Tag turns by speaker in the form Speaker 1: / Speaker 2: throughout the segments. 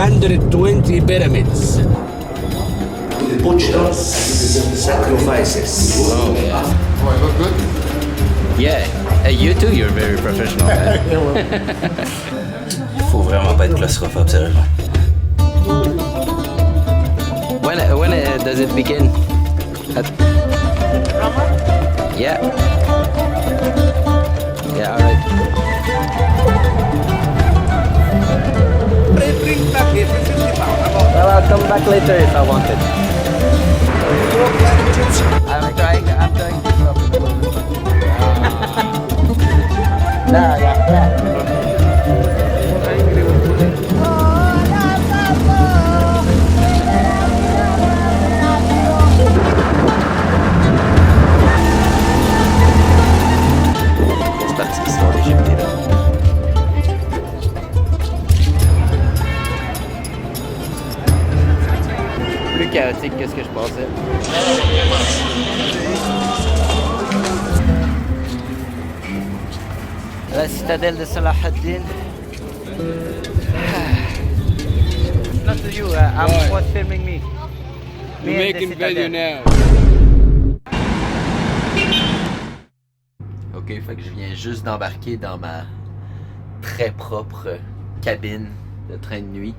Speaker 1: 120 pyramids. The butchers sacrifices.
Speaker 2: Oh, yeah.
Speaker 3: Oh, I look good?
Speaker 2: Yeah. Hey, you too, you're very professional, man.
Speaker 4: Faut vraiment pas être claustrophobe, sérieusement.
Speaker 2: When does it begin? Yeah. Yeah, alright.
Speaker 1: Bring back here, 50 pounds.
Speaker 2: Well, I'll come back later if I want it. I'm trying to stop it. Yeah.
Speaker 4: C'est parti, l'histoire des gypsies, là.
Speaker 2: Plus chaotique que ce que je pensais. La citadelle de Salah ad-Din. Not to you, I'm what's filming me.
Speaker 5: You're making video now.
Speaker 4: Ok, fait que je viens juste d'embarquer dans ma très propre cabine de train de nuit.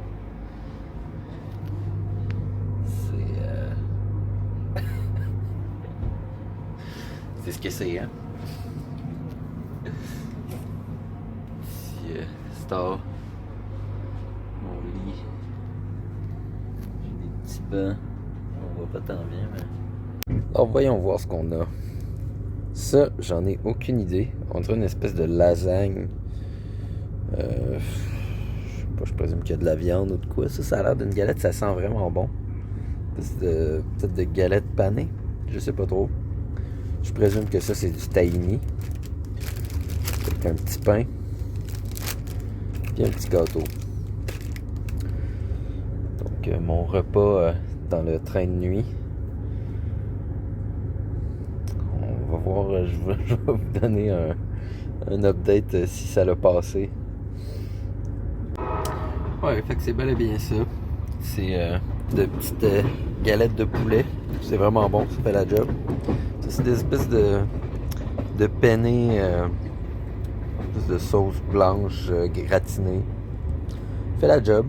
Speaker 4: C'est ce que c'est, hein? Petit star. Mon lit. J'ai des petits bancs. On voit pas tant bien, mais. Alors voyons voir ce qu'on a. Ça, j'en ai aucune idée. On dirait une espèce de lasagne. Je sais pas, je présume qu'il y a de la viande ou de quoi. Ça a l'air d'une galette, ça sent vraiment bon. Peut-être de galette panée. Je sais pas trop. Je présume que ça, c'est du tahini. Avec un petit pain. Puis un petit gâteau. Donc, mon repas dans le train de nuit. On va voir, je vais vous donner un update si ça l'a passé. Ouais, fait que c'est bel et bien ça. C'est de petites galettes de poulet. C'est vraiment bon, ça fait la job. Ça, c'est des espèces de penne, de sauce blanche gratinée. Ça fait la job.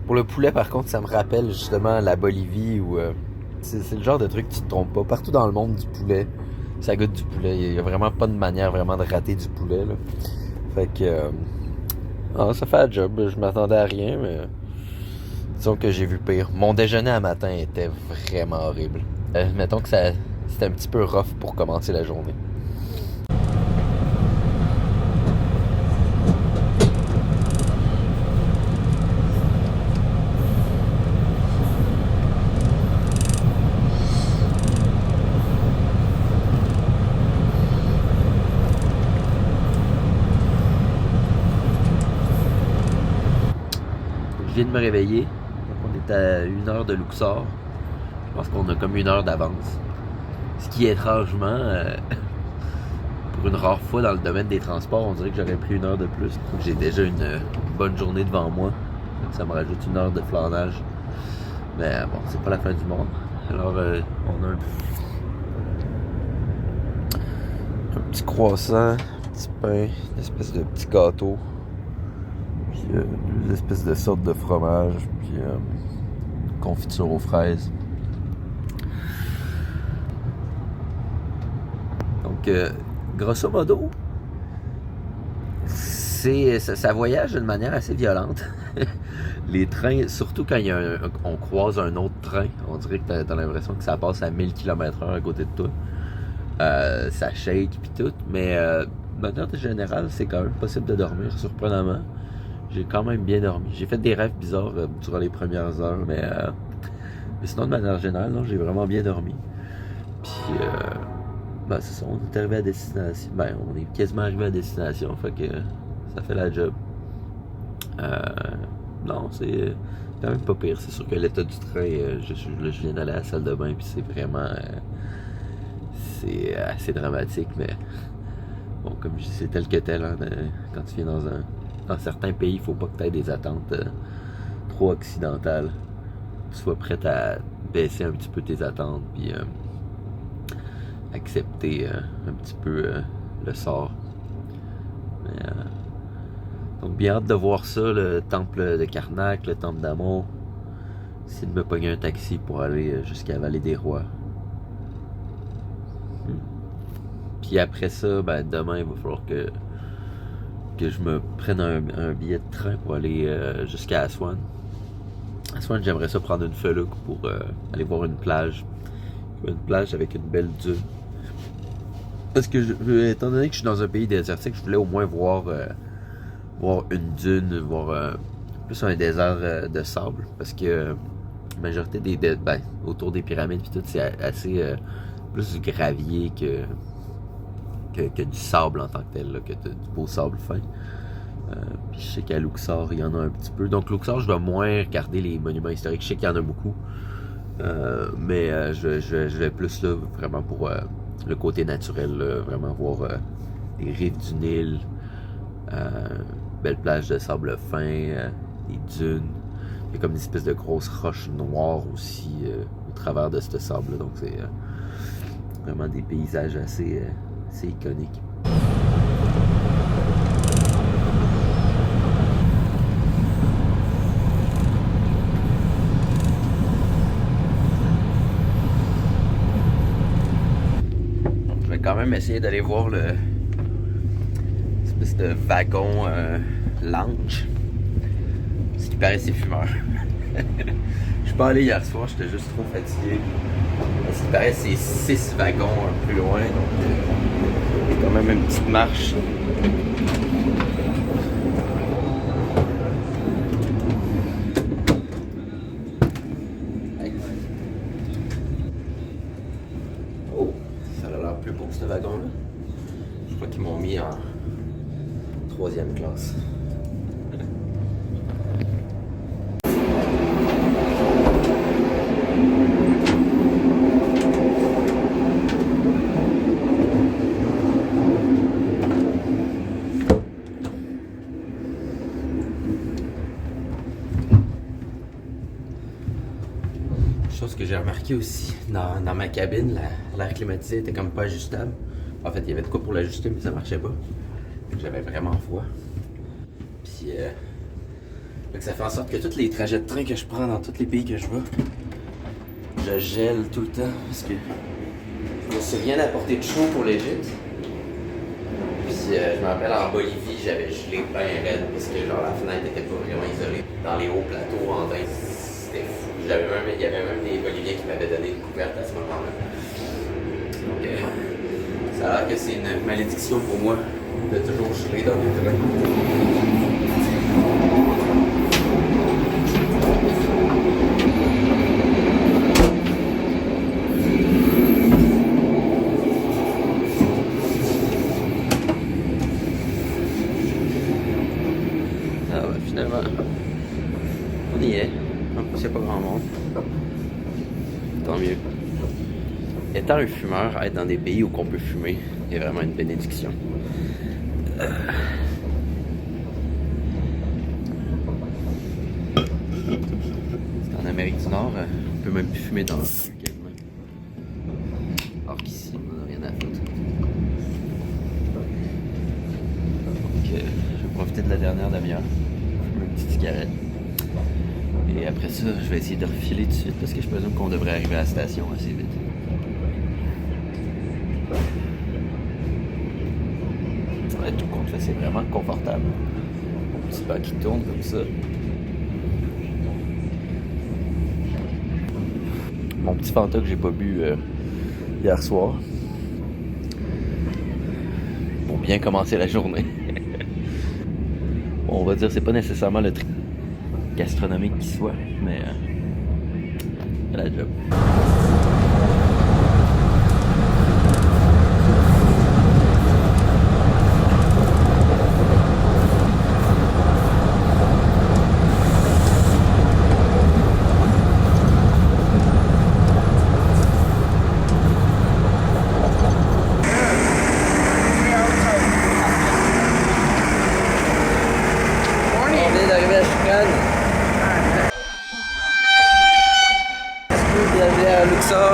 Speaker 4: Pour le poulet, par contre, ça me rappelle justement la Bolivie où c'est le genre de truc qui te trompe pas. Partout dans le monde, du poulet, ça goûte du poulet. Il y a vraiment pas de manière vraiment de rater du poulet, là. Fait que ça fait la job. Je m'attendais à rien, mais disons que j'ai vu pire. Mon déjeuner à matin était vraiment horrible. Mettons que c'était un petit peu rough pour commencer la journée. Je viens de me réveiller. On est à 1 heure de Luxor. Je pense qu'on a comme 1 heure d'avance. Ce qui est étrangement, pour une rare fois dans le domaine des transports, on dirait que j'aurais pris 1 heure de plus. Donc j'ai déjà une bonne journée devant moi. Ça me rajoute 1 heure de flânage. Mais bon, c'est pas la fin du monde. Alors, on a un petit croissant, un petit pain, une espèce de petit gâteau. Puis deux espèces de sortes de fromage, puis confiture aux fraises. Donc, grosso modo, ça voyage d'une manière assez violente. Les trains, surtout quand on croise un autre train, on dirait que t'as l'impression que ça passe à 1000 km/h à côté de toi. Ça shake pis tout, mais de manière générale, c'est quand même possible de dormir, surprenamment. J'ai quand même bien dormi. J'ai fait des rêves bizarres durant les premières heures, mais sinon, de manière générale, non, j'ai vraiment bien dormi. Puis, c'est ça, on est arrivé à destination. On est quasiment arrivé à destination, fait que ça fait la job. Non, c'est quand même pas pire. C'est sûr que l'état du train, je viens d'aller à la salle de bain, puis c'est vraiment... c'est assez dramatique, mais... Bon, comme je dis, c'est tel que tel, hein, quand tu viens dans certains pays, il faut pas que tu aies des attentes trop occidental. Tu sois prête à baisser un petit peu tes attentes, puis accepter un petit peu le sort. Mais, donc bien hâte de voir ça, le temple de Karnak, le temple d'Amon. C'est de me pogner un taxi pour aller jusqu'à la Vallée des Rois. Puis après ça, ben demain il va falloir que je me prenne un billet de train pour aller jusqu'à Aswan. Aswan, j'aimerais ça prendre une feluc pour aller voir une plage. Une plage avec une belle dune. Parce que, étant donné que je suis dans un pays désertique, je voulais au moins voir une dune, voir plus un désert de sable. Parce que la majorité ben, autour des pyramides, puis tout, c'est assez plus du gravier que du sable en tant que tel, là, que du beau sable fin. Puis je sais qu'à Luxor, il y en a un petit peu. Donc Luxor, je dois moins regarder les monuments historiques. Je sais qu'il y en a beaucoup. Mais je vais plus là vraiment pour le côté naturel, là, vraiment voir les rives du Nil, belle plage de sable fin, des dunes. Il y a comme une espèce de grosse roche noire aussi au travers de ce sable. Donc c'est vraiment des paysages assez iconiques. Je vais quand même essayer d'aller voir le espèce de wagon lounge. Ce qui paraît c'est fumeur. Je suis pas allé hier soir, j'étais juste trop fatigué. Ce qui paraît c'est 6 wagons un peu loin, donc il y a quand même une petite marche. Oh, ça a l'air plus beau ce wagon-là. Je crois qu'ils m'ont mis en 3e classe. Chose que j'ai remarqué aussi dans ma cabine, l'air climatisé était comme pas ajustable. En fait, il y avait de quoi pour l'ajuster, mais ça marchait pas. J'avais vraiment froid. Puis, ça fait en sorte que tous les trajets de train que je prends dans tous les pays que je vais, je gèle tout le temps parce que je me souviens d'apporter de chaud pour l'Égypte. Puis, je me rappelle en Bolivie, j'avais gelé bien raide parce que genre la fenêtre était pas vraiment isolée. Dans les hauts plateaux en Inde, c'était fou. Il y avait même des Boliviens qui m'avaient donné une couverte à ce moment-là. Donc, ça a l'air que c'est une malédiction pour moi de toujours geler dans les trains. Ah ouais, finalement, on y est. En plus, il n'y a pas grand monde. Tant mieux. Étant un fumeur, être dans des pays où on peut fumer est vraiment une bénédiction. En Amérique du Nord, on peut même plus fumer dans le rue quasiment. Alors qu'ici, on n'a rien à foutre. Donc, je vais profiter de la dernière demi-heure, fumer une petite cigarette. Et après ça, je vais essayer de refiler tout de suite parce que je présume qu'on devrait arriver à la station assez vite. Ouais, tout compte fait, c'est vraiment confortable. Mon petit banc qui tourne comme ça. Mon petit Fanta que j'ai pas bu hier soir. Pour bien commencer la journée. Bon, on va dire c'est pas nécessairement le truc gastronomique qui soit, mais la job. On est d'arriver à Chicago. ça,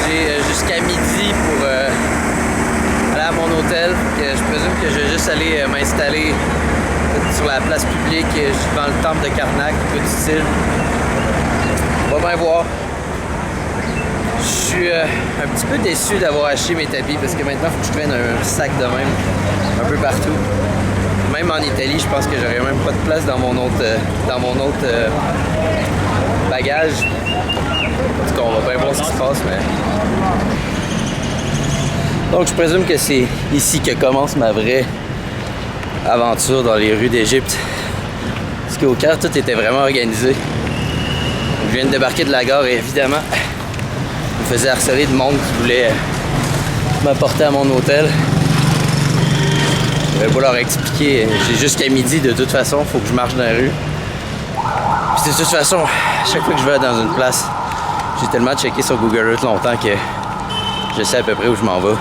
Speaker 4: j'ai jusqu'à midi pour aller à mon hôtel. Je présume que je vais juste aller m'installer sur la place publique devant le temple de Karnak, tout du style. On va bien voir. Je suis un petit peu déçu d'avoir acheté mes tapis parce que maintenant il faut que je prenne un sac de même un peu partout. Même en Italie, je pense que j'aurais même pas de place dans mon autre bagage. En tout cas, on va bien voir ce qui se passe, mais... Donc je présume que c'est ici que commence ma vraie aventure dans les rues d'Égypte. Parce qu'au Caire, tout était vraiment organisé. Je viens de débarquer de la gare et évidemment, je me faisais harceler de monde qui voulait m'apporter à mon hôtel. Je vais pas leur expliquer, j'ai jusqu'à midi de toute façon, il faut que je marche dans la rue. Puis de toute façon, à chaque fois que je vais dans une place, j'ai tellement checké sur Google Earth longtemps que je sais à peu près où je m'en vais.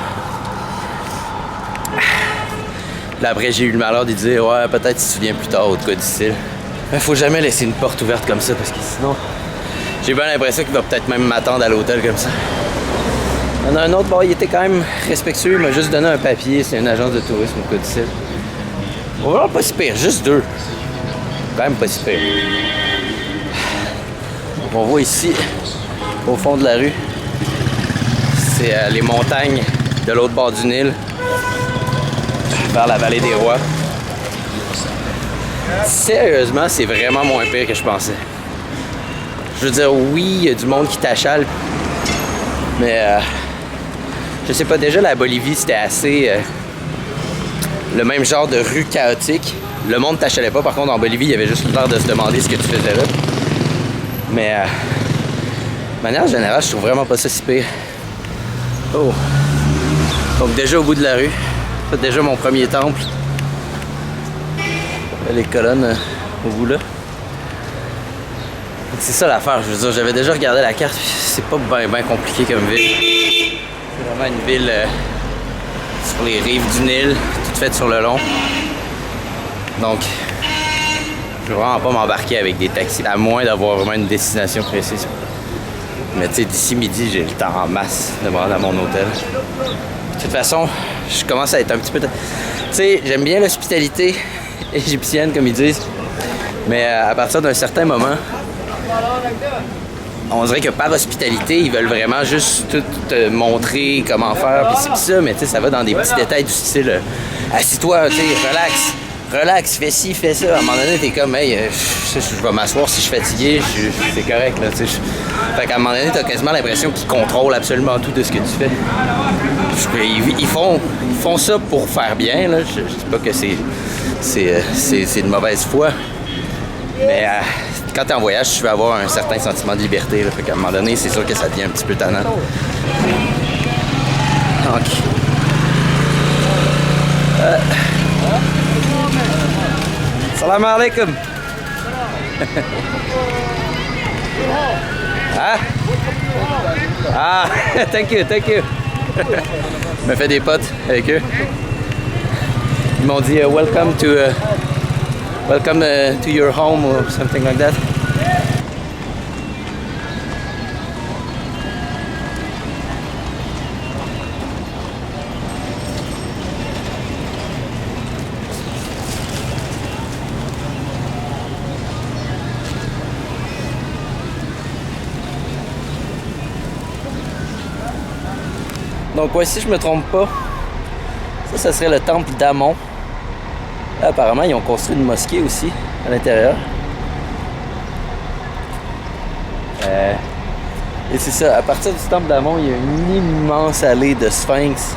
Speaker 4: Là après, j'ai eu le malheur de dire « Ouais, peut-être tu te souviens plus tard » ou de quoi du style. Mais faut jamais laisser une porte ouverte comme ça parce que sinon, j'ai bien l'impression qu'il va peut-être même m'attendre à l'hôtel comme ça. Il y en a un autre, bon, il était quand même respectueux, il m'a juste donné un papier, c'est une agence de tourisme ou quoi du style. Vraiment pas si pire, juste 2. Quand même pas si pire. On voit ici, au fond de la rue, c'est les montagnes de l'autre bord du Nil, vers la vallée des rois. Sérieusement, c'est vraiment moins pire que je pensais. Je veux dire, oui, il y a du monde qui t'achale, mais je sais pas, déjà la Bolivie, c'était assez le même genre de rue chaotique. Le monde t'achalait pas, par contre en Bolivie, il y avait juste l'air de se demander ce que tu faisais là. Mais de manière générale, je trouve vraiment pas ça si pire. Oh! Donc déjà au bout de la rue, c'est déjà mon premier temple. Les colonnes au bout là. C'est ça l'affaire, je veux dire, j'avais déjà regardé la carte, c'est pas bien compliqué comme ville. C'est vraiment une ville sur les rives du Nil, toute faite sur le long. Donc, je veux vraiment pas m'embarquer avec des taxis, à moins d'avoir vraiment une destination précise. Mais tu sais, d'ici midi, j'ai le temps en masse de me rendre à mon hôtel. De toute façon, je commence à être un petit peu... Tu sais, j'aime bien l'hospitalité égyptienne, comme ils disent. Mais à partir d'un certain moment, on dirait que par hospitalité, ils veulent vraiment juste tout te montrer comment faire, puis c'est pis ça, mais tu sais, ça va dans des petits détails du style assis-toi, tu sais, relax, fais ci, fais ça. À un moment donné, t'es comme, hey, je vais m'asseoir si je suis fatigué, c'est correct, là, tu sais. Fait qu'à un moment donné, t'as quasiment l'impression qu'ils contrôlent absolument tout de ce que tu fais. Ils font ça pour faire bien, là. Je dis pas que c'est de mauvaise foi, mais quand t'es en voyage, tu veux avoir un certain sentiment de liberté, là. Fait qu'à un moment donné, c'est sûr que ça devient un petit peu tannant. Donc... Salam alaikum. Thank you. Je me fais des potes avec eux. Ils m'ont dit welcome to your home or something like that. Donc ouais, si je me trompe pas, ça serait le temple d'Amon. Là, apparemment, ils ont construit une mosquée aussi à l'intérieur. Et c'est ça, à partir du temple d'Amon, il y a une immense allée de sphinx.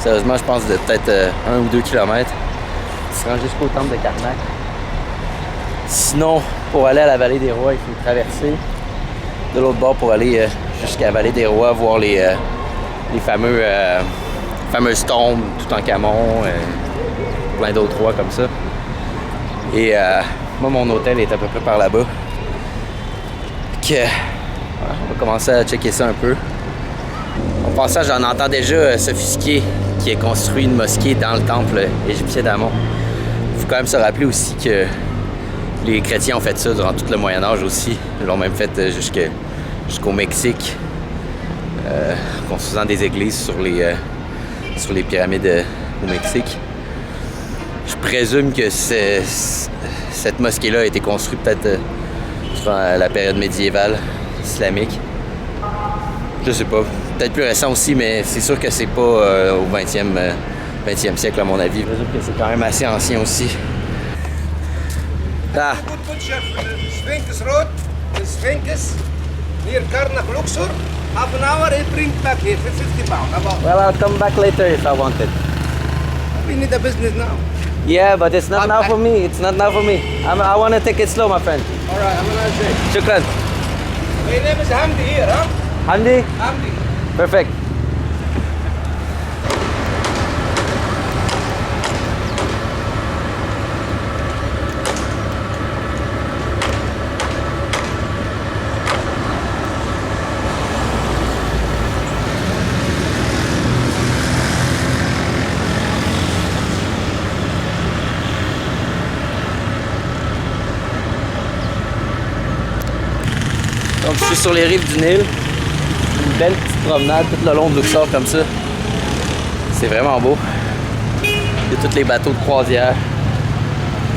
Speaker 4: Sérieusement, je pense de peut-être 1 ou 2 kilomètres. Tu se rend jusqu'au temple de Karnak. Sinon, pour aller à la vallée des rois, il faut traverser de l'autre bord pour aller jusqu'à la vallée des rois, voir les fameuses tombes, Toutankhamon, plein d'autres rois comme ça. Et moi, mon hôtel est à peu près par là-bas. On va commencer à checker ça un peu. En passant, j'en entends déjà s'offusquer qui a construit une mosquée dans le temple égyptien d'Amon. Il faut quand même se rappeler aussi que Les chrétiens ont fait ça durant tout le Moyen-Âge aussi. Ils l'ont même fait jusqu'au Mexique, construisant des églises sur les pyramides au Mexique. Je présume que cette mosquée-là a été construite peut-être durant la période médiévale islamique. Je sais pas. Peut-être plus récent aussi, mais c'est sûr que c'est pas au 20e siècle à mon avis. Je présume que c'est quand même assez ancien aussi. Ah.
Speaker 1: Good chef. Sphinx Road, the Sphinx, near Karnak, Luxor. Half an hour, it brings back here for 50 pounds. About.
Speaker 4: Well, I'll come back later if I want it.
Speaker 1: We need a business now.
Speaker 4: Yeah, but it's not now for me. It's not now for me. I want to take it slow, my friend.
Speaker 1: All right, I'm gonna say.
Speaker 4: Shukran.
Speaker 1: My name is Hamdi here, huh?
Speaker 4: Hamdi?
Speaker 1: Hamdi.
Speaker 4: Perfect. Donc je suis sur les rives du Nil, une belle petite promenade tout le long de Luxor comme ça. C'est vraiment beau. Il y a tous les bateaux de croisière,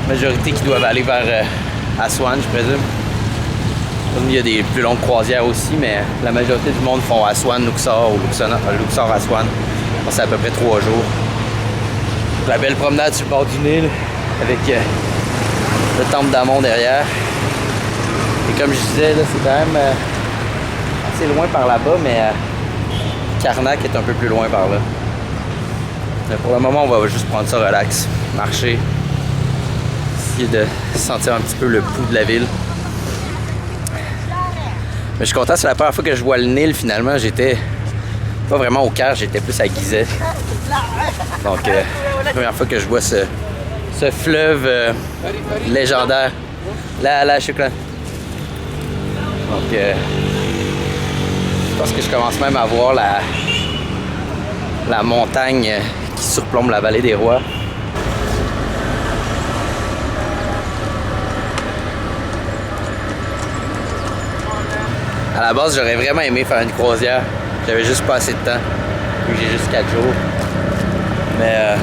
Speaker 4: majorité qui doivent aller vers Aswan, je présume. Il y a des plus longues croisières aussi, mais la majorité du monde font Aswan, Luxor ou Luxor, Aswan. C'est à peu près 3 jours. La belle promenade sur le bord du Nil avec le temple d'Amon derrière. Et comme je disais, là, c'est quand même assez loin par là-bas, mais Karnak est un peu plus loin par là. Mais pour le moment, on va juste prendre ça relax, marcher, essayer de sentir un petit peu le pouls de la ville. Mais je suis content, c'est la première fois que je vois le Nil finalement. J'étais pas vraiment au Caire, j'étais plus à Gizeh. Donc, la première fois que je vois ce fleuve légendaire. Là, Shukran. Donc, je pense que je commence même à voir la montagne qui surplombe la vallée des rois. À la base, j'aurais vraiment aimé faire une croisière. J'avais juste pas assez de temps. J'ai juste 4 jours. Mais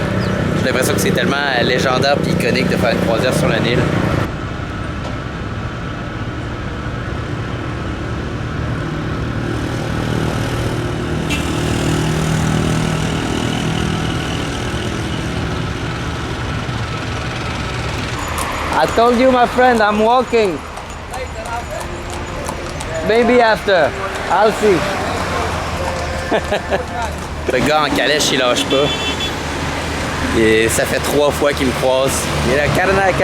Speaker 4: j'ai l'impression que c'est tellement légendaire et iconique de faire une croisière sur le Nil. I told you, my friend, I'm walking. Maybe after. I'll see. Le gars en calèche, il lâche pas. Et ça fait 3 fois qu'il me croise. Il est là, Karnak.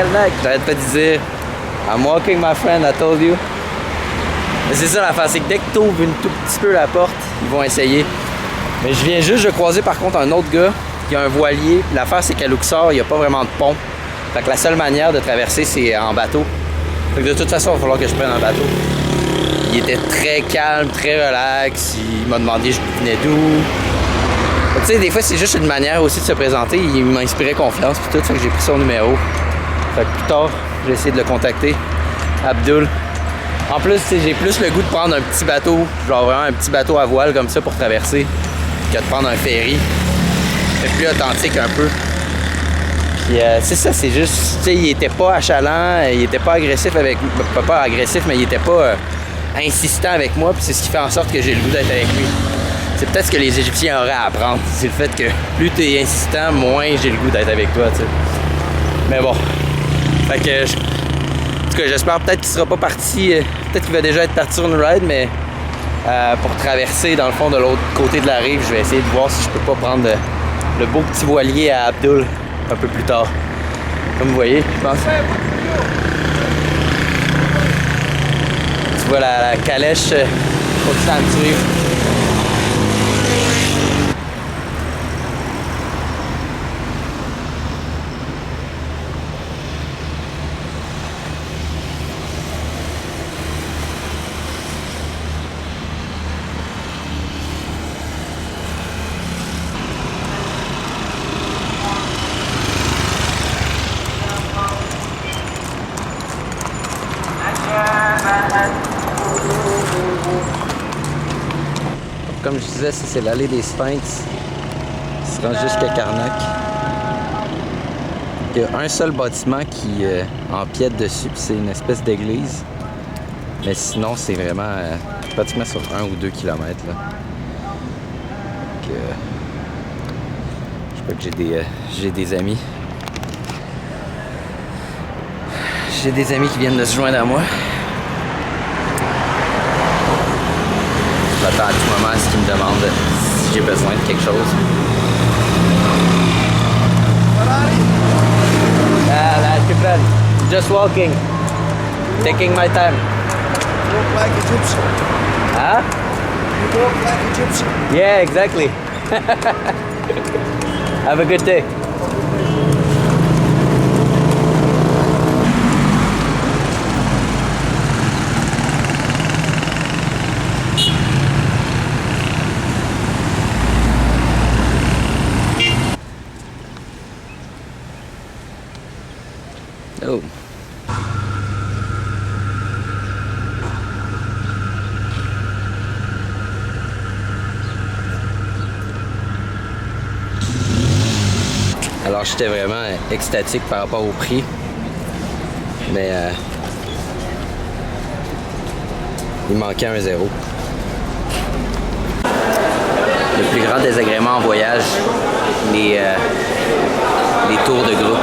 Speaker 4: J'arrête pas de dire, I'm walking, my friend, I told you. Mais c'est ça l'affaire, c'est que dès que tu ouvres un tout petit peu la porte, ils vont essayer. Mais je viens juste de croiser par contre un autre gars qui a un voilier. L'affaire, c'est qu'à Luxor, il n'y a pas vraiment de pont. Fait que la seule manière de traverser, c'est en bateau. Fait que de toute façon, il va falloir que je prenne un bateau. Il était très calme, très relax. Il m'a demandé je venais d'où. Tu sais, des fois, c'est juste une manière aussi de se présenter. Il m'inspirait confiance puis tout. Fait que j'ai pris son numéro. Fait que plus tard, j'ai essayé de le contacter. Abdul. En plus, j'ai plus le goût de prendre un petit bateau, genre vraiment un petit bateau à voile comme ça pour traverser, que de prendre un ferry. C'est plus authentique un peu. Puis c'est ça, c'est juste, tu sais, il était pas achalant, il était pas agressif avec, pas agressif, mais il était pas insistant avec moi, puis c'est ce qui fait en sorte que j'ai le goût d'être avec lui. C'est peut-être ce que les Égyptiens auraient à apprendre, c'est le fait que plus tu es insistant, moins j'ai le goût d'être avec toi, tu sais. Mais bon, fait que, en tout cas, j'espère peut-être qu'il sera pas parti, peut-être qu'il va déjà être parti sur une ride, mais pour traverser dans le fond de l'autre côté de la rive, je vais essayer de voir si je peux pas prendre le beau petit voilier à Abdul un peu plus tard. Comme vous voyez, je pense. Tu vois la calèche continue à me suivre. comme je disais, ça, c'est l'allée des Sphinx. Il se rend jusqu'à Karnak. Il y a un seul bâtiment qui empiète dessus, puis c'est une espèce d'église. Mais sinon, c'est vraiment pratiquement sur 1 ou 2 kilomètres. Là. Donc, je sais pas que j'ai des amis. J'ai des amis qui viennent de se joindre à moi. J'attends à tout moment à ce qu'ils me demandent si j'ai besoin de quelque chose. Just walking. Taking my time.
Speaker 1: You look like Egyptian.
Speaker 4: Huh?
Speaker 1: You look like Egyptian.
Speaker 4: Yeah, exactly. Have a good day. Oh. Alors j'étais vraiment extatique par rapport au prix, mais il manquait un zéro. Le plus grand désagrément en voyage, les tours de groupe.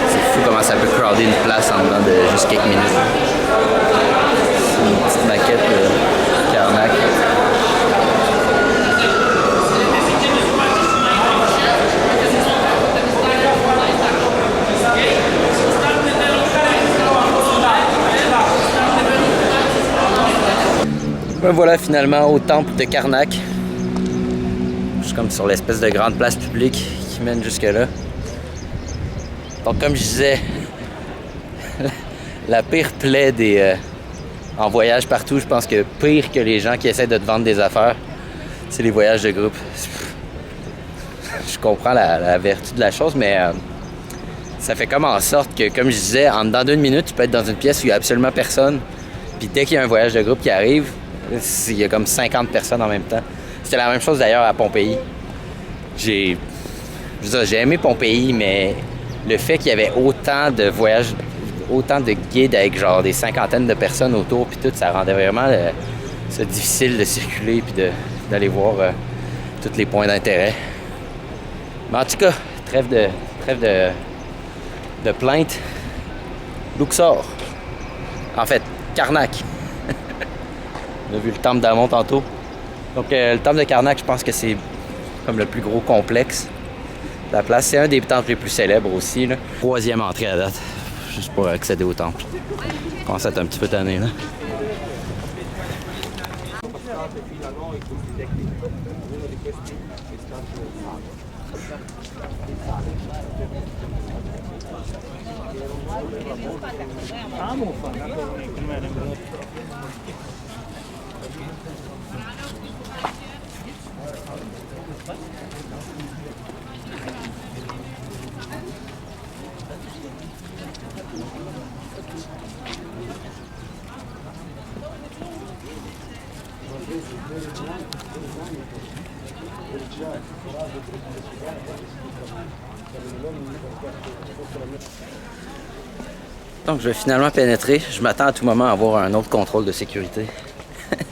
Speaker 4: C'est fou comment ça peut crowder une place en dedans de juste quelques minutes. C'est une petite maquette de Karnak. Voilà finalement au temple de Karnak. Je suis comme sur l'espèce de grande place publique qui mène jusque là. Donc comme je disais, la pire plaie en voyage partout, je pense que pire que les gens qui essaient de te vendre des affaires, c'est les voyages de groupe. Je comprends la vertu de la chose, mais ça fait comme en sorte que, comme je disais, en dedans d'une minute, tu peux être dans une pièce où il n'y a absolument personne. Puis dès qu'il y a un voyage de groupe qui arrive, il y a comme 50 personnes en même temps. C'était la même chose d'ailleurs à Pompéi. J'ai aimé Pompéi, mais le fait qu'il y avait autant de voyages, autant de guides avec genre des cinquantaines de personnes autour, puis tout, ça rendait vraiment ça difficile de circuler puis d'aller voir tous les points d'intérêt. Mais en tout cas, trêve de plainte. Luxor. En fait, Karnak. On a vu le temple d'Amon tantôt. Donc le temple de Karnak, je pense que c'est comme le plus gros complexe de la place. C'est un des temples les plus célèbres aussi. Là. 3e entrée à date, juste pour accéder au temple. Je commence à être un petit peu tanné là. Donc je vais finalement pénétrer. Je m'attends à tout moment à avoir un autre contrôle de sécurité.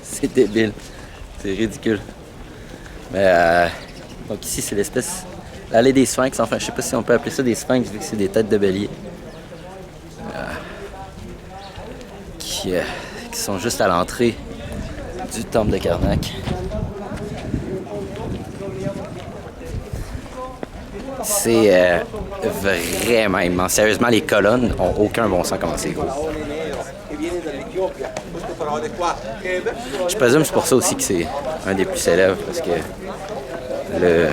Speaker 4: C'est débile. C'est ridicule. Mais donc ici c'est l'espèce... l'allée des Sphinx. Enfin je sais pas si on peut appeler ça des Sphinx vu que c'est des têtes de bélier. Qui sont juste à l'entrée du temple de Karnak. C'est vraiment immense. Sérieusement, les colonnes ont aucun bon sens comment c'est gros. Je présume que c'est pour ça aussi que c'est un des plus célèbres, parce que le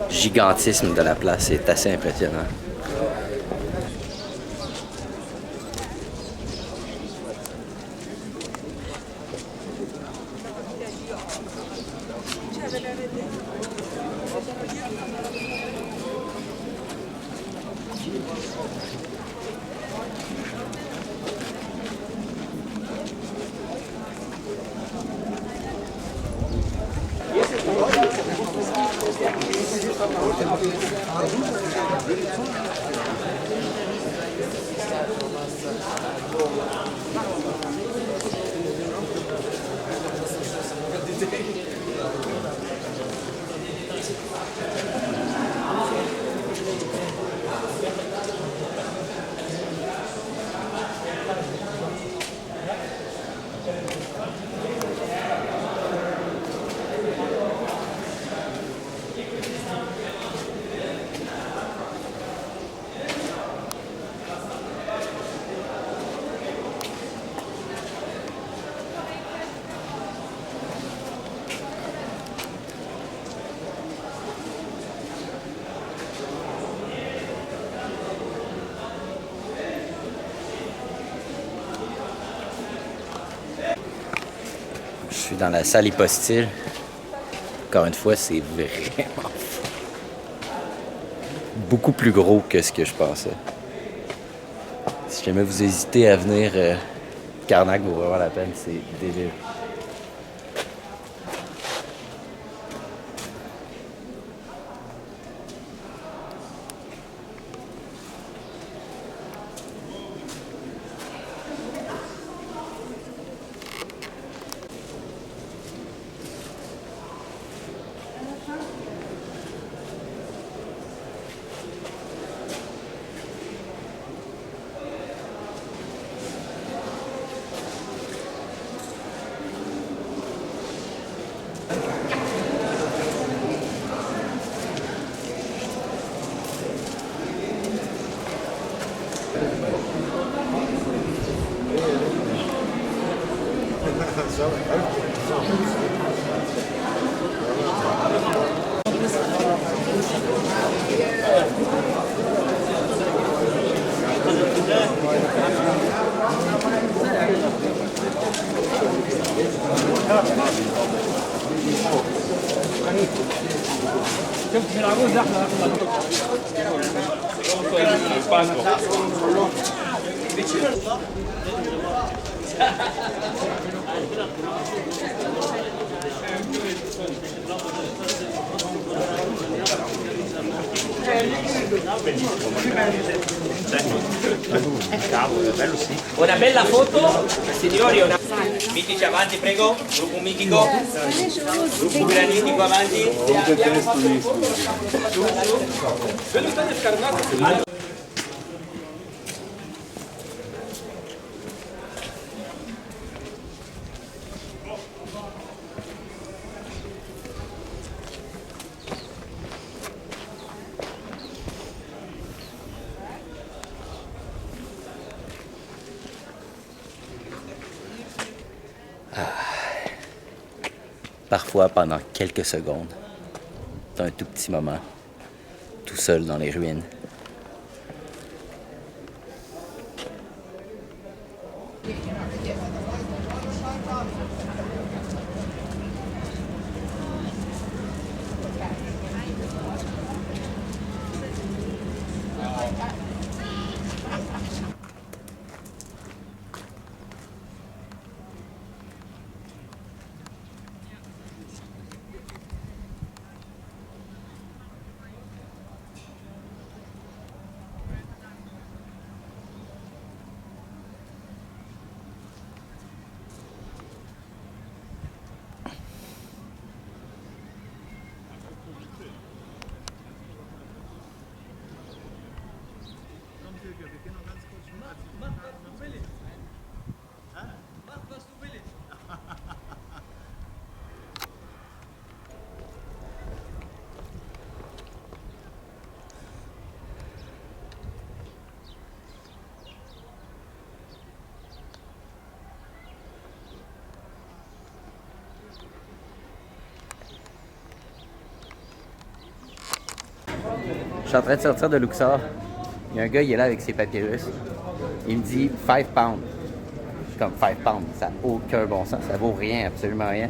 Speaker 4: gigantisme de la place est assez impressionnant. suis dans la salle hypostyle. Encore une fois, c'est vraiment beaucoup plus gros que ce que je pensais. Si jamais vous hésitez à venir, Karnak vaut vraiment la peine, c'est débile.
Speaker 3: Una bella foto, signori, una... Mitici avanti, prego, gruppo mitico, gruppo granitico avanti.
Speaker 4: Parfois, pendant quelques secondes, un tout petit moment, tout seul dans les ruines. Je suis en train de sortir de Luxor. Il y a un gars, il est là avec ses papyrus. Il me dit 5 pounds. Je suis comme 5 pounds. Ça n'a aucun bon sens. Ça vaut rien, absolument rien.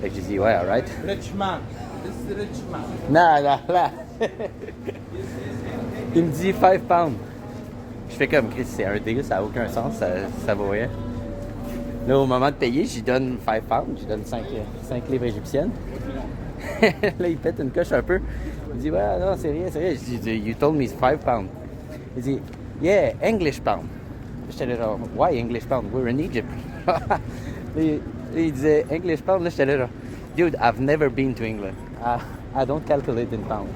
Speaker 4: Fait que j'ai dit, ouais, alright.
Speaker 5: Rich man. This is rich man.
Speaker 4: Non, non, là. Il me dit 5 pounds. Je fais comme, Chris, c'est un deal, ça n'a aucun sens, ça vaut rien. Là, au moment de payer, j'y donne 5 pounds, j'y donne 5 livres égyptiennes. Là, il pète une coche un peu. Il dit, ouais, non, c'est rien, c'est rien. Je dis, you told me 5 pounds. Il dit, yeah, English pound. J'étais là, genre, why English pound? We're in Egypt. Il disait, English pound. Là, j'étais là, genre, dude, I've never been to England. I don't calculate in pounds.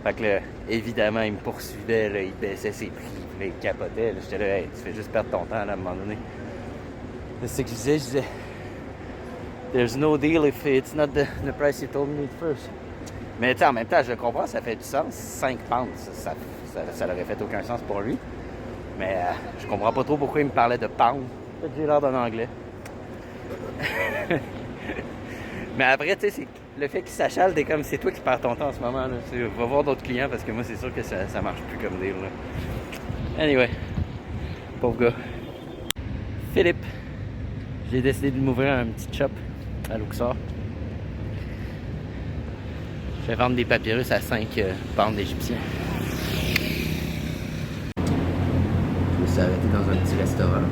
Speaker 4: Fait que là, évidemment, il me poursuivait, là, il baissait ses prix, là, il capotait. Là, j'étais là, hey, tu fais juste perdre ton temps là, à un moment donné. C'est ce que je disais, there's no deal if it's not the price you told me first. Mais en même temps, je comprends, ça fait du sens. 5 pounds, ça n'aurait fait aucun sens pour lui. Mais je comprends pas trop pourquoi il me parlait de pound. Peut-être que j'ai l'air d'un anglais. Mais après, tu sais, c'est le fait qu'il s'achale, t'es comme, c'est toi qui perds ton temps en ce moment. Là. Va voir d'autres clients parce que moi, c'est sûr que ça marche plus comme deal. Là. Anyway, pauvre gars. Philippe, j'ai décidé de m'ouvrir un petit shop
Speaker 2: à Luxor. Je vais vendre des papyrus à 5 pounds égyptiens. Je me suis arrêté dans un petit restaurant.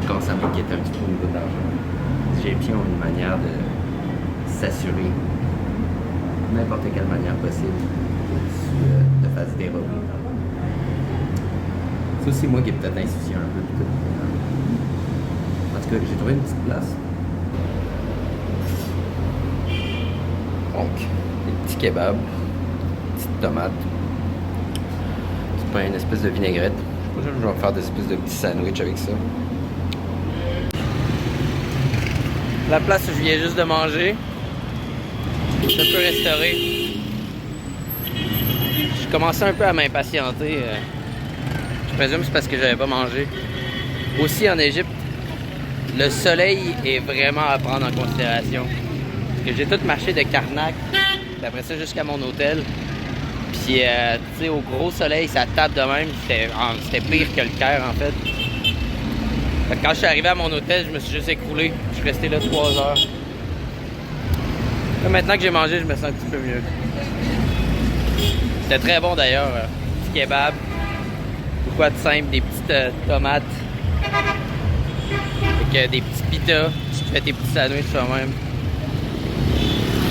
Speaker 2: Je commence à m'inquiéter un petit peu au niveau de l'argent. Les Égyptiens ont une manière de s'assurer n'importe quelle manière possible de faire des revenus. C'est aussi moi qui est peut-être insouciant un peu. En tout cas, j'ai trouvé une petite place. Donc, des petits kebabs, des petites tomates, du pain, une espèce de vinaigrette. Je sais pas si je vais faire des espèces de petits sandwichs avec ça. La place où je viens juste de manger, c'est un peu restauré. Je commençais un peu à m'impatienter. Je présume que c'est parce que j'avais pas mangé. Aussi en Égypte, le soleil est vraiment à prendre en considération. Parce que j'ai tout marché de Karnak, puis après ça jusqu'à mon hôtel. Puis, tu sais, au gros soleil, ça tape de même. C'était pire que le Caire, en fait. Fait que quand je suis arrivé à mon hôtel, je me suis juste écroulé. Je suis resté là 3 heures. Là, maintenant que j'ai mangé, je me sens un petit peu mieux. C'était très bon d'ailleurs. Petit kebab. Ou quoi de simple, des petites tomates. Avec des petits pitas. Tu fais tes petits sandwichs toi-même.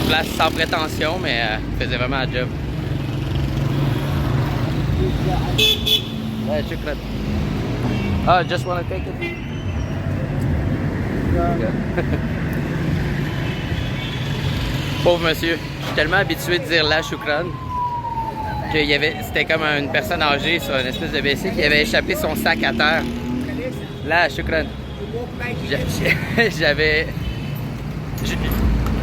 Speaker 2: Place sans prétention, mais faisait vraiment la job. Ouais, chocolat. Ah, just wanna take it. Pauvre monsieur, je suis tellement habitué de dire la choukran que c'était comme une personne âgée sur une espèce de WC qui avait échappé son sac à terre. La choukran.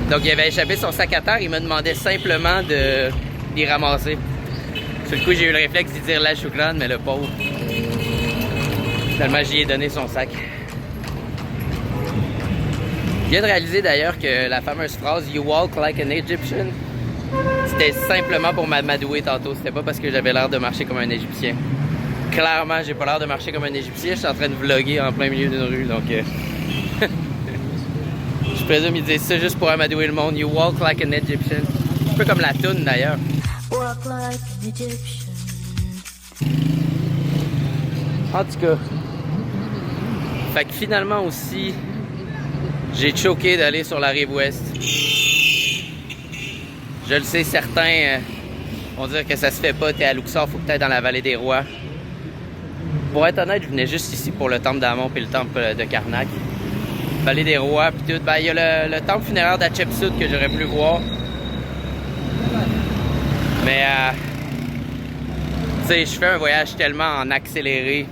Speaker 2: Donc il avait échappé son sac à terre, il me demandait simplement d'y ramasser. Sur le coup, j'ai eu le réflexe de dire la choukran, mais le pauvre. Finalement, j'y ai donné son sac. Je viens de réaliser d'ailleurs que la fameuse phrase « You walk like an Egyptian », c'était simplement pour m'amadouer tantôt. C'était pas parce que j'avais l'air de marcher comme un Égyptien. Clairement, j'ai pas l'air de marcher comme un Égyptien. Je suis en train de vlogger en plein milieu d'une rue, donc... Je présume qu'ils disent ça juste pour amadouer le monde. « You walk like an Egyptian ». Un peu comme la toune d'ailleurs. Walk like an Egyptian. En tout cas, fait que finalement aussi, j'ai choqué d'aller sur la rive ouest. Je le sais, certains vont dire que ça se fait pas, t'es à Luxor, faut peut-être dans la vallée des rois. Pour être honnête, je venais juste ici pour le temple d'Amon puis le temple de Karnak. Vallée des rois puis tout. Ben, il y a le temple funéraire d'Hatchepsut que j'aurais pu voir. Mais, tu sais, je fais un voyage tellement en accéléré.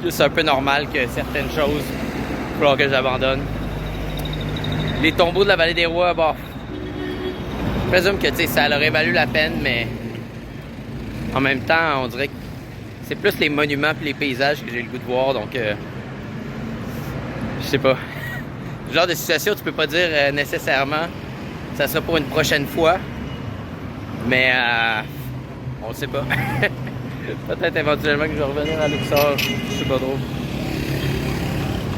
Speaker 2: C'est un peu normal que certaines choses, il va falloir que j'abandonne. Les tombeaux de la vallée des rois, bon, je présume que ça aurait valu la peine, mais en même temps, on dirait que c'est plus les monuments et les paysages que j'ai le goût de voir, donc je sais pas. Le genre de situation, tu peux pas dire nécessairement ça sera pour une prochaine fois, mais on sait pas. Peut-être éventuellement que je vais revenir à Luxor, je sais pas trop.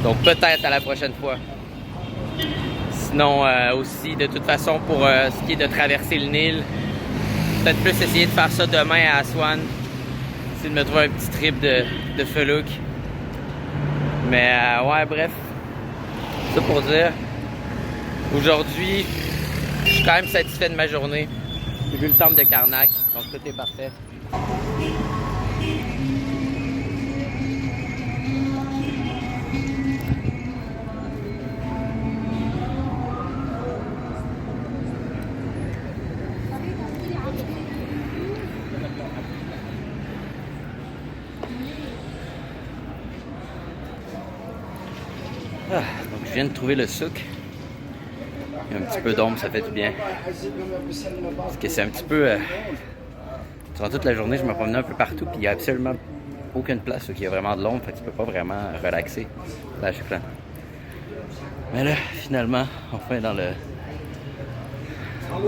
Speaker 2: Donc peut-être à la prochaine fois. Sinon aussi, de toute façon, pour ce qui est de traverser le Nil, peut-être plus essayer de faire ça demain à Aswan. Essayer de me trouver un petit trip de felouk. Mais ouais, bref. Ça pour dire, aujourd'hui, je suis quand même satisfait de ma journée. J'ai vu le temple de Karnak, donc tout est parfait. Donc je viens de trouver le souk. Il y a un petit peu d'ombre, ça fait du bien. Parce que c'est un petit peu... durant toute la journée, je me promenais un peu partout, puis il n'y a absolument aucune place où il y a vraiment de l'ombre, fait que tu peux pas vraiment relaxer. Là, je suis plein. Mais là, finalement, on est dans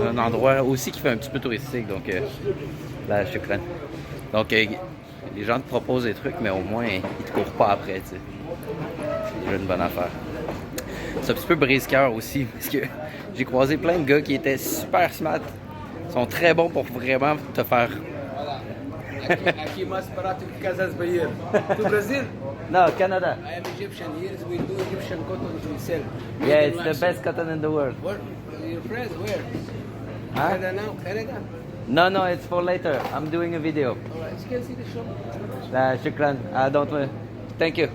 Speaker 2: un endroit aussi qui fait un petit peu touristique, donc là, je suis plein. Donc, les gens te proposent des trucs, mais au moins, ils te courent pas après, tu sais. C'est déjà une bonne affaire. C'est un petit peu brise-cœur aussi, parce que j'ai croisé plein de gars qui étaient super smart. Ils sont très bons pour vraiment te faire...
Speaker 1: Aqui mais barato que Casas Bahia. Do Brasil?
Speaker 2: Non, Canada.
Speaker 1: I am Egyptian. Here we do Egyptian cotton we sell.
Speaker 2: Yeah, it's the best cotton in the world.
Speaker 1: What? Your friend? Where?
Speaker 2: Huh?
Speaker 1: Canada now? Canada?
Speaker 2: No, it's for later. I'm doing a video.
Speaker 1: Alright, you can see the shop.
Speaker 2: Shukran. Thank you.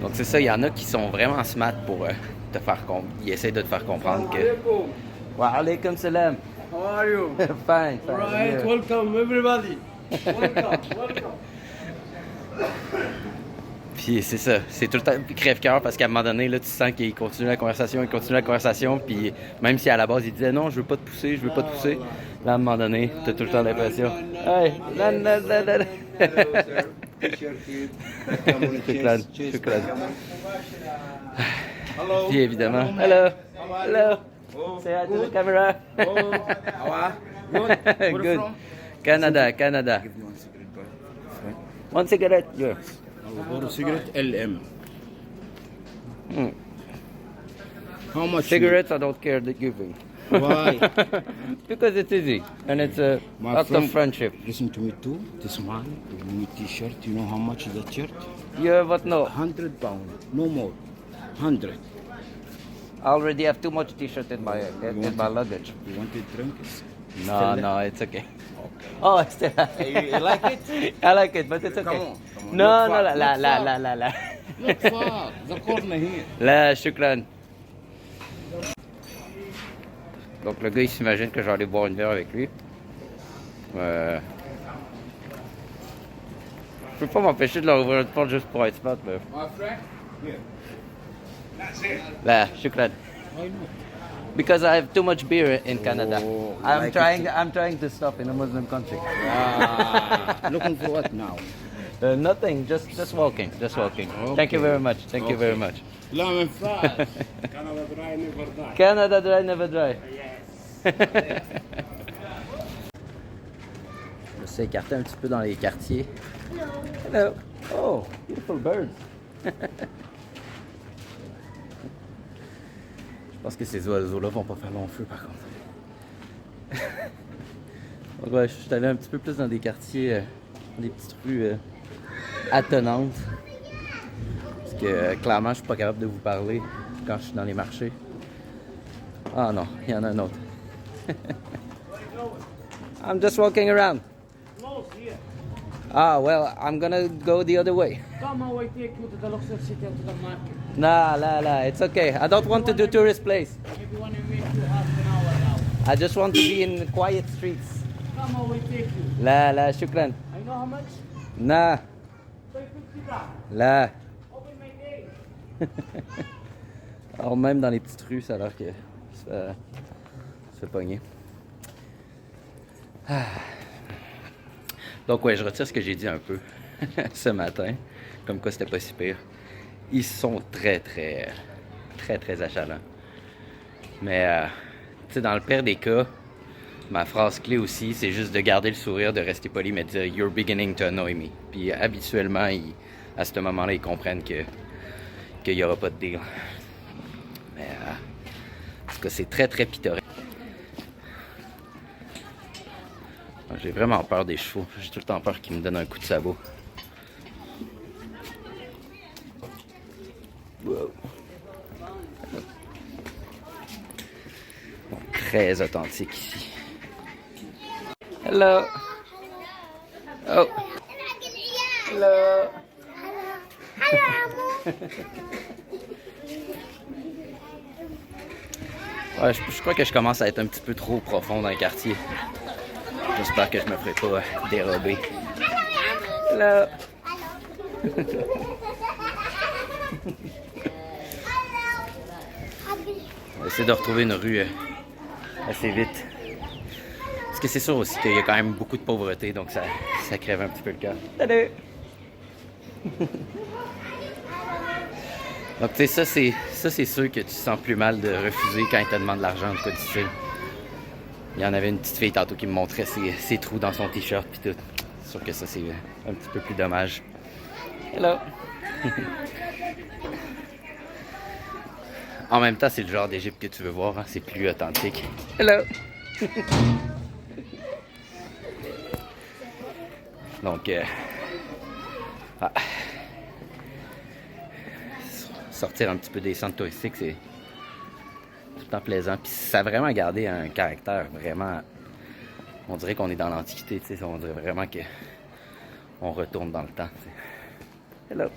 Speaker 2: Donc c'est ça, il y en a qui sont vraiment smart pour te faire comprendre. Ils essaient de te faire comprendre que... Wa alaykum salam.
Speaker 1: How are you?
Speaker 2: Fine.
Speaker 1: Alright,
Speaker 2: Yeah.
Speaker 1: welcome everybody. Welcome.
Speaker 2: Puis c'est ça, c'est tout le temps crève-cœur parce qu'à un moment donné, là, tu sens qu'il continue la conversation, puis même si à la base il disait non, je veux pas te pousser, là à un moment donné, t'as tout le temps l'impression. Hey, Shukran. Puis évidemment, hello. Say hi to the camera.
Speaker 1: How are you?
Speaker 2: Good. Canada. One cigarette, yeah.
Speaker 5: Or cigarette LM. How much?
Speaker 2: Cigarettes, I don't care that giving.
Speaker 5: Why?
Speaker 2: Because it's easy and it's a
Speaker 5: My
Speaker 2: act of
Speaker 5: friend-
Speaker 2: friendship.
Speaker 5: Listen to me too. This man, new T-shirt. You know how much is that shirt?
Speaker 2: Yeah, but no.
Speaker 5: £100, no more. 100.
Speaker 2: I already have too much t-shirt in my luggage.
Speaker 5: You want to drink?
Speaker 2: No, it's okay. Oh, I still
Speaker 5: You like it?
Speaker 2: I like it, but it's okay.
Speaker 5: Come on.
Speaker 2: No,
Speaker 5: Not far,
Speaker 2: la.
Speaker 5: Not far. The corner here.
Speaker 2: La, shukran. Donc le gars, il s'imagine que je vais aller boire une bière avec lui. Je peux pas m'empêcher de leur ouvrir une porte juste pour être smart, mais...
Speaker 1: My friend? Here. That's it.
Speaker 2: La, shukran.
Speaker 5: Why not?
Speaker 2: Because I have too much beer in Canada.
Speaker 5: Oh,
Speaker 2: I'm
Speaker 5: like
Speaker 2: trying to stop in a Muslim country.
Speaker 5: Looking for what now?
Speaker 2: Nothing, just walking. Thank you very much. Thank you very much.
Speaker 5: لا ما ينفعش.
Speaker 2: Canada dry, never dry. Je me suis écarté un petit peu dans les quartiers. Hello. Oh, beautiful birds. Je pense que ces oiseaux-là vont pas faire long feu par contre. Donc ouais, je suis allé un petit peu plus dans des quartiers, des petites rues attenantes. Parce que clairement, je suis pas capable de vous parler quand je suis dans les marchés. Ah non, il y en a un autre. I'm just walking around. Ah, well, I'm gonna go the other way.
Speaker 6: Come on, we take you to the Luxor City and to the market.
Speaker 2: Nah, it's okay. I don't want to do tourist place.
Speaker 6: Maybe want to make you half an hour now.
Speaker 2: I just want to be in quiet streets.
Speaker 6: Come on, we take you.
Speaker 2: La, shukran.
Speaker 6: I know how much?
Speaker 2: Nah,
Speaker 6: 550 baht.
Speaker 2: la.
Speaker 6: Open my day.
Speaker 2: Alors même dans les petites rues, ça a l'air que ça se fait pogner. Ah. Donc ouais, je retire ce que j'ai dit un peu ce matin, comme quoi c'était pas si pire. Ils sont très achalants. Mais tu sais, dans le pire des cas, ma phrase clé aussi, c'est juste de garder le sourire, de rester poli, mais de dire "You're beginning to annoy me". Puis habituellement, à ce moment-là, ils comprennent qu'il n'y aura pas de deal. Mais en tout cas, c'est très pittoresque. J'ai vraiment peur des chevaux. J'ai tout le temps peur qu'ils me donnent un coup de sabot. Wow. Donc, très authentique ici. Hello. Oh. Hello. Ouais, je crois que je commence à être un petit peu trop profond dans le quartier. J'espère que je me ferai pas dérober. Hello. On va essayer de retrouver une rue assez vite. Parce que c'est sûr aussi qu'il y a quand même beaucoup de pauvreté, donc ça crève un petit peu le cœur. Salut! Donc tu sais, ça c'est sûr que tu te sens plus mal de refuser quand ils te demandent de l'argent ou quoi du style. Il y en avait une petite fille tantôt qui me montrait ses trous dans son t-shirt pis tout. C'est sûr que ça c'est un petit peu plus dommage. Hello! En même temps, c'est le genre d'Égypte que tu veux voir, hein? C'est plus authentique. Hello! Donc, ah. Sortir un petit peu des centres touristiques, c'est tout le temps plaisant. Puis ça a vraiment gardé un caractère vraiment... On dirait qu'on est dans l'Antiquité, tu sais. On dirait vraiment que on retourne dans le temps. T'sais. Hello!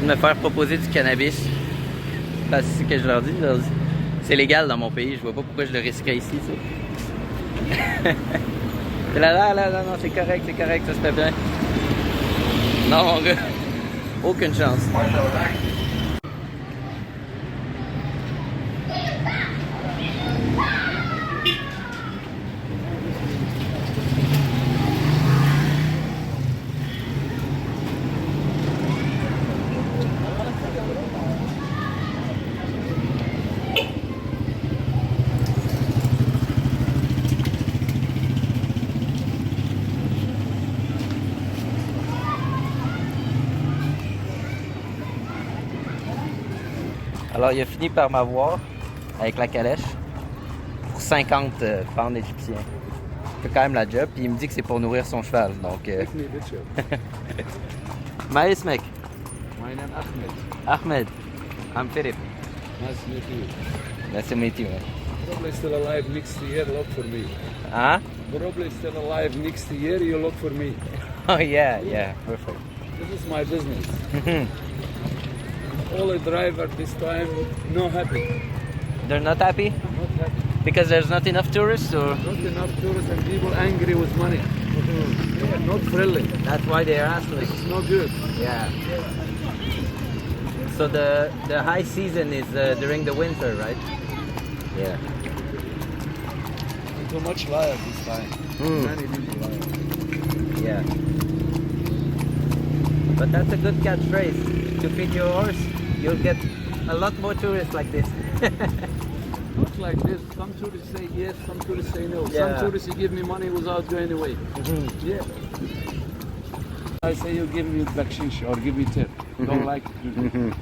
Speaker 2: Me faire proposer du cannabis. C'est ce que je leur dis. C'est légal dans mon pays. Je vois pas pourquoi je le risquerais ici. Là, non, c'est correct, ça se fait bien. Non, mon gars. Aucune chance. Alors, il a fini par m'avoir avec la calèche pour 50 pounds égyptiens. Il fait quand même la job, puis il me dit que c'est pour nourrir son cheval. Donc, ما اسمك؟
Speaker 5: My name Ahmed.
Speaker 2: Ahmed. I'm Philip.
Speaker 5: Nice to meet you.
Speaker 2: Nice to meet you. Man.
Speaker 5: Probably still alive next year, look for me.
Speaker 2: Huh?
Speaker 5: Probably still alive next year, you look for me.
Speaker 2: Oh yeah, perfect.
Speaker 5: This is my business. All a driver this time, no happy.
Speaker 2: They're not happy?
Speaker 5: Not happy.
Speaker 2: Because there's not enough tourists, or?
Speaker 5: Not enough tourists and people angry with money. Yeah, not friendly.
Speaker 2: That's why they're asking.
Speaker 5: This is not good.
Speaker 2: Yeah. So the high season is during the winter, right? Yeah.
Speaker 5: Too much liars this time. Many people liars.
Speaker 2: Yeah. But that's a good catchphrase. To feed your horse, you'll get a lot more tourists like this.
Speaker 5: Not like this. Some tourists say yes, some tourists say no.
Speaker 2: Yeah.
Speaker 5: Some tourists you give me money without going away. Yeah. I say you give me bakshish or give me tip. Don't like it.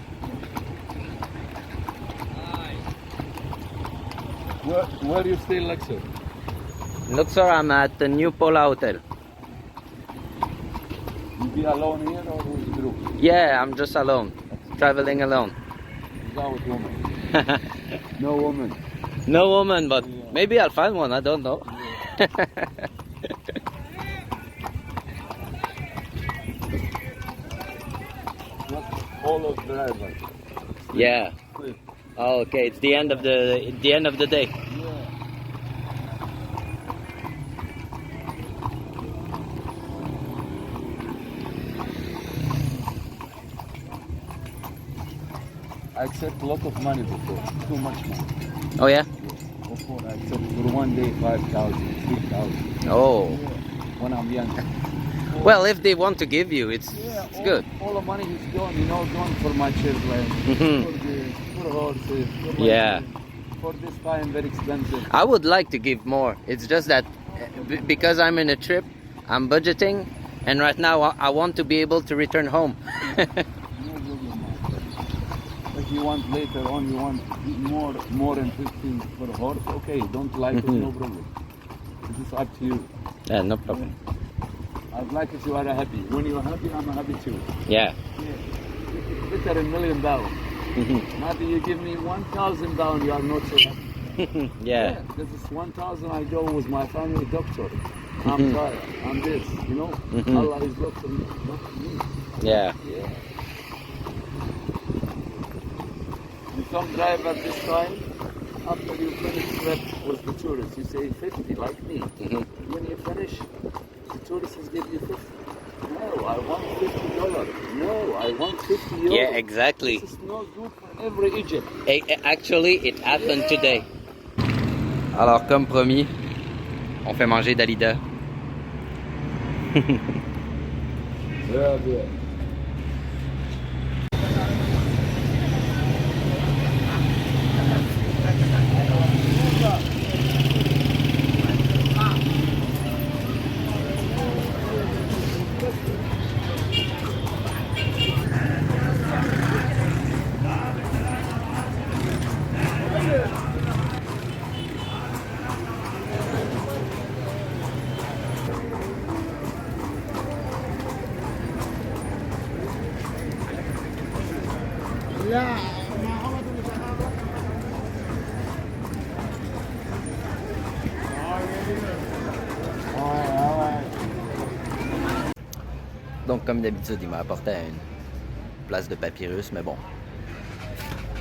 Speaker 5: Where you stay in Luxor?
Speaker 2: Luxor, I'm at the New Pola Hotel.
Speaker 5: You be alone here or with group?
Speaker 2: Yeah, I'm just alone. Traveling alone.
Speaker 5: Without woman. No woman.
Speaker 2: No woman, but maybe I'll find one, I don't know.
Speaker 5: All of drivers.
Speaker 2: Yeah. Oh, okay, it's the end of the day.
Speaker 5: I accept a lot of money before. Too much money.
Speaker 2: Oh yeah?
Speaker 5: Before I accept for one day 5,000, 3,000.
Speaker 2: Oh.
Speaker 5: When I'm young.
Speaker 2: Well, if they want to give you, it's good.
Speaker 5: All the money is gone, gone for my children, for horses, for my
Speaker 2: Yeah.
Speaker 5: kids. For this time, very expensive.
Speaker 2: I would like to give more. It's just that because I'm in a trip, I'm budgeting, and right now I want to be able to return home.
Speaker 5: No problem, my friend. If you want later on, you want more than 15 for a horse, okay, don't like it, no problem. This is up to you.
Speaker 2: Yeah, no problem.
Speaker 5: I'd like if you are happy. When you're happy, I'm happy too.
Speaker 2: Yeah.
Speaker 5: It's better $1 million. Not that you give me 1,000 down, you are not so happy.
Speaker 2: Yeah.
Speaker 5: This is 1,000 I go with my family doctor. I'm tired. I'm this, you know. Allah is doctor, not me.
Speaker 2: Yeah.
Speaker 5: Yeah. And some driver this time, after you finish trip with the tourists, you say 50 like me. When you finish, the tourists give you 50. No, I want $50. No, I want 50 euros.
Speaker 2: Yeah, exactly.
Speaker 5: This is not good for every Egypt.
Speaker 2: Actually, it happened today. Alors, comme promis, on fait manger Dalida.
Speaker 5: Yeah, yeah.
Speaker 2: Donc, comme d'habitude, il m'a apporté à une place de papyrus, mais bon.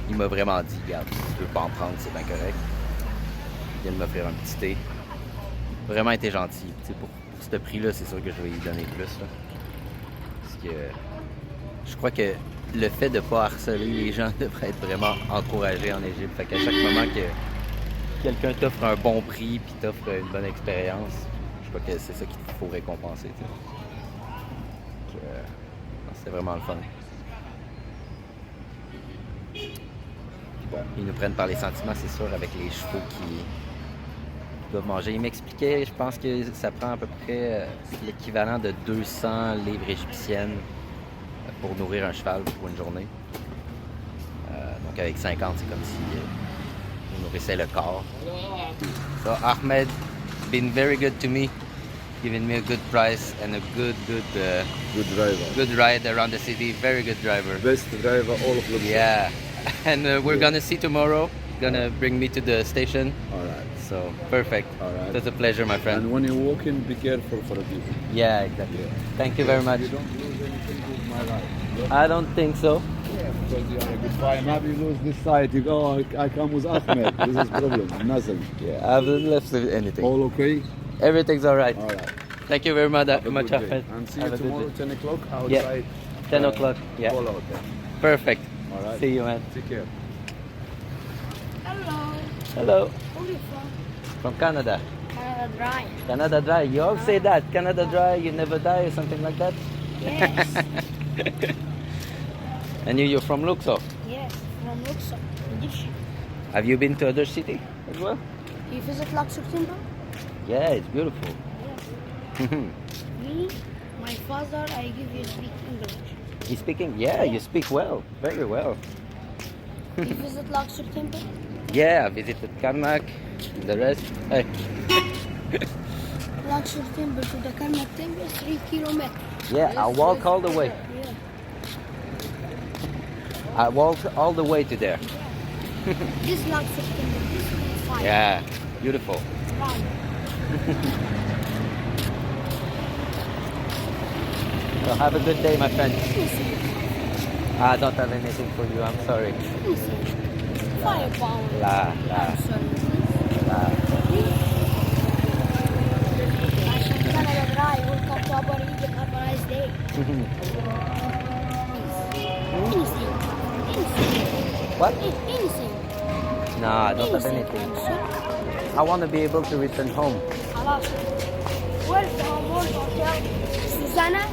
Speaker 2: Il m'a vraiment dit, regarde, si tu veux pas en prendre, c'est bien correct. Il vient de m'offrir un petit thé. Vraiment été gentil. Tu sais, pour ce prix-là, c'est sûr que je vais y donner plus. Là. Parce que je crois que le fait de ne pas harceler les gens devrait être vraiment encouragé en Égypte. Fait qu'à chaque moment que quelqu'un t'offre un bon prix puis t'offre une bonne expérience, je crois que c'est ça qu'il faut récompenser. C'était vraiment le fun. Bon, ils nous prennent par les sentiments, c'est sûr, avec les chevaux qui doivent manger. Il m'expliquait, je pense que ça prend à peu près l'équivalent de 200 livres égyptiennes pour nourrir un cheval pour une journée. Donc avec 50, c'est comme si on nourrissait le corps. So Ahmed been very good to me, giving me a good price and a good ride around the city. Very good driver.
Speaker 5: Best driver all of Luxor.
Speaker 2: Yeah, and we're gonna see tomorrow. Gonna bring me to the station.
Speaker 5: All right.
Speaker 2: So perfect.
Speaker 5: All right.
Speaker 2: It was a pleasure, my friend.
Speaker 5: And when you walk in, be careful for the people.
Speaker 2: Yeah, exactly. Thank you very much.
Speaker 5: You don't lose anything with my life.
Speaker 2: I don't think so.
Speaker 5: Yeah, because you are a good guy. Maybe you lose this side. You go, I come with Ahmed. This is problem. Nothing.
Speaker 2: Yeah, I haven't left anything.
Speaker 5: All okay?
Speaker 2: Everything's all right.
Speaker 5: All right.
Speaker 2: Thank you very much,
Speaker 5: Have a
Speaker 2: much
Speaker 5: good day.
Speaker 2: Ahmed.
Speaker 5: And see
Speaker 2: Have
Speaker 5: you
Speaker 2: a good
Speaker 5: tomorrow,
Speaker 2: day.
Speaker 5: 10 o'clock
Speaker 2: Yeah.
Speaker 5: outside.
Speaker 2: 10 o'clock. Yeah.
Speaker 5: Call out there.
Speaker 2: Perfect.
Speaker 5: All right.
Speaker 2: See you, man.
Speaker 5: Take care.
Speaker 7: Hello.
Speaker 2: Hello.
Speaker 7: Where are you from?
Speaker 2: From Canada.
Speaker 7: Canada Dry.
Speaker 2: Canada Dry. You always say that. Canada Dry, you never die or something like that.
Speaker 7: Yes.
Speaker 2: And you're from Luxor.
Speaker 7: Yes. From Luxor, Egyptian.
Speaker 2: Have you been to other city as well?
Speaker 7: You visit Luxor Temple?
Speaker 2: Yeah, it's beautiful.
Speaker 7: Yes. Me, my father, I give you speak English.
Speaker 2: You speaking? Yeah, you speak well. Very well.
Speaker 7: You visit Luxor Temple?
Speaker 2: Yeah, I visited Karnak, the rest. Hey.
Speaker 7: Luxor Temple to the Karnak Temple, 3 kilometers.
Speaker 2: Yeah, I walk all the way.
Speaker 7: Yeah.
Speaker 2: I walked all the way to there.
Speaker 7: This Luxor Temple, this is 5.
Speaker 2: Yeah, beautiful.
Speaker 7: Wow.
Speaker 2: So have a good day, my friend. I don't have anything for you. I'm sorry.
Speaker 7: Firepower.
Speaker 2: La.
Speaker 7: I'm sorry. Canada Dry, welcome to Upper Egypt. Have a nice day. Anything.
Speaker 2: What?
Speaker 7: Anything.
Speaker 2: No, I don't have anything. I want to be able to return home.
Speaker 7: خلاص. Where's the homework hotel? Susanna?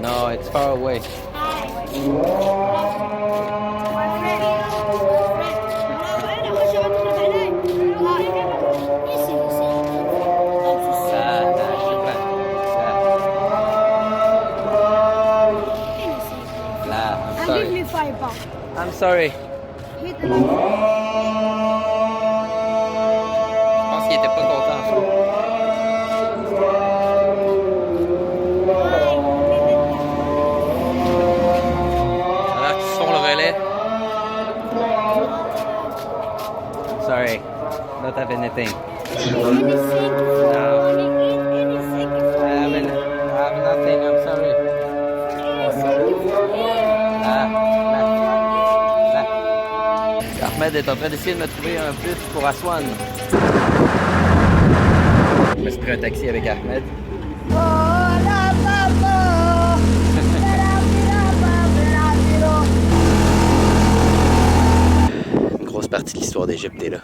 Speaker 2: No, it's far away.
Speaker 7: My friend. أنا خش بدخل عليك. Listen.
Speaker 2: لا شكرا.
Speaker 7: Anything.
Speaker 2: لا, I'm
Speaker 7: And give
Speaker 2: sorry.
Speaker 7: me £5.
Speaker 2: I'm sorry.
Speaker 7: Hit the number.
Speaker 2: Je pense qu'il était pas content. Alors qu'ils se font le relais. Sorry, don't have anything.
Speaker 7: Anything.
Speaker 2: No.
Speaker 7: Anything.
Speaker 2: I have nothing, I'm sorry. Ahmed est en train d'essayer de me trouver un bus pour Aswan. Je me suis pris un taxi avec Ahmed. Une grosse partie de l'histoire d'Égypte est là.